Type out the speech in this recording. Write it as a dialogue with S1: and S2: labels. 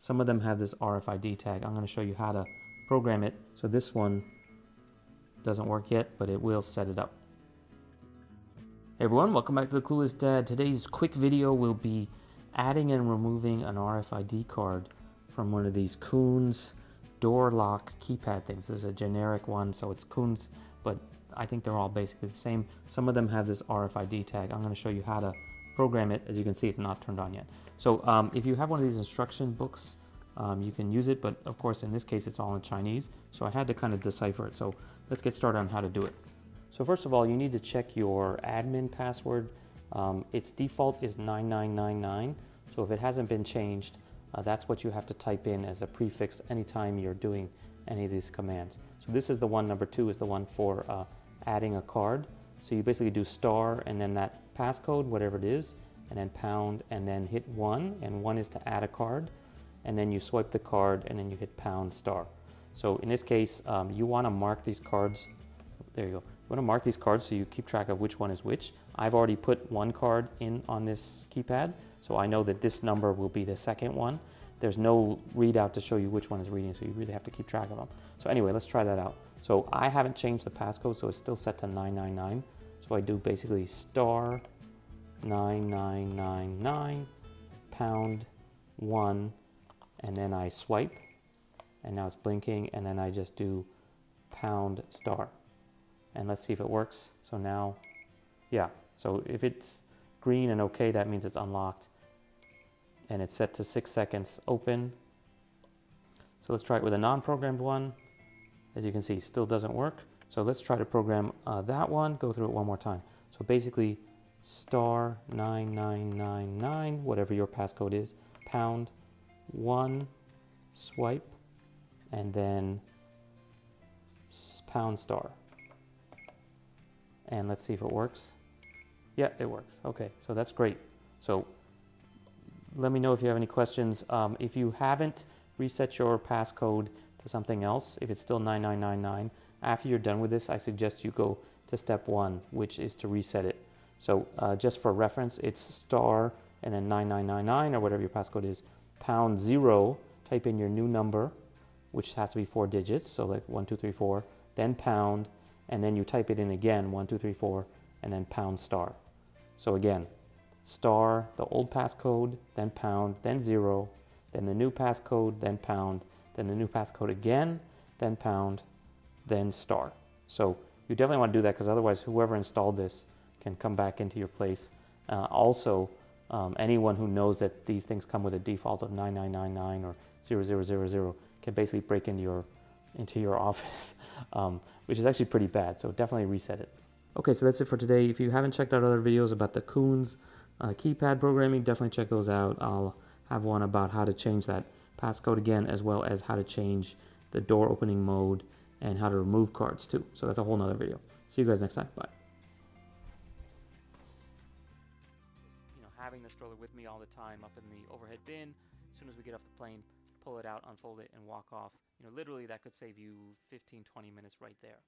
S1: Some of them have this RFID tag. I'm going to show you how to program it. So this one doesn't work yet, but it will set it up. Hey everyone, welcome back to the Clueless Dad. Today's quick video will be adding and removing an RFID card from one of these Couns door lock keypad things. This is a generic one, so it's Couns, but I think they're all basically the same. Some of them have this RFID tag. I'm going to show you how to program it. As you can see, it's not turned on yet. So if you have one of these instruction books, you can use it, but of course in this case it's all in Chinese, so I had to kind of decipher it. So let's get started on how to do it. So first of all, you need to check your admin password. Its default is 9999, so if it hasn't been changed, that's what you have to type in as a prefix anytime you're doing any of these commands. So this is the one. Number 2 is the one for adding a card. So you basically do star and then that passcode, whatever it is, and then pound and then hit 1, and 1 is to add a card, and then you swipe the card and then you hit pound star. So in this case, you want to mark these cards. There you go. You want to mark these cards so you keep track of which one is which. I've already put one card in on this keypad, so I know that this number will be the second one. There's no readout to show you which one is reading, so you really have to keep track of them. So anyway, let's try that out. So I haven't changed the passcode, so it's still set to 999. So I do basically star 9999 pound 1, and then I swipe, and now it's blinking, and then I just do pound star. And let's see if it works. So now, yeah, so if it's green and okay, that means it's unlocked. And it's set to 6 seconds open. So let's try it with a non-programmed one. As you can see, still doesn't work. So let's try to program that one, go through it one more time. So basically, star 9999, whatever your passcode is, pound 1, swipe, and then pound star. And let's see if it works. Yeah, it works. Okay, so that's great. So let me know if you have any questions. If you haven't reset your passcode to something else, if it's still 9999, after you're done with this, I suggest you go to step 1, which is to reset it. So just for reference, it's star and then 9999 or whatever your passcode is, pound 0, type in your new number, which has to be 4 digits, so like 1, 2, 3, 4, then pound, and then you type it in again, 1, 2, 3, 4, and then pound star. So again, star, the old passcode, then pound, then 0, then the new passcode, then pound, then the new passcode again, then pound, then star. So you definitely want to do that, because otherwise whoever installed this can come back into your place. Also, anyone who knows that these things come with a default of 9999 or 0000 can basically break into your office, which is actually pretty bad. So definitely reset it. Okay, so that's it for today. If you haven't checked out other videos about the Couns keypad programming, definitely check those out. I'll have one about how to change that passcode again, as well as how to change the door opening mode and how to remove cards too. So that's a whole nother video. See you guys next time. Bye. Having the stroller with me all the time up in the overhead bin. As soon as we get off the plane, pull it out, unfold it, and walk off. Literally that could save you 15-20 minutes right there.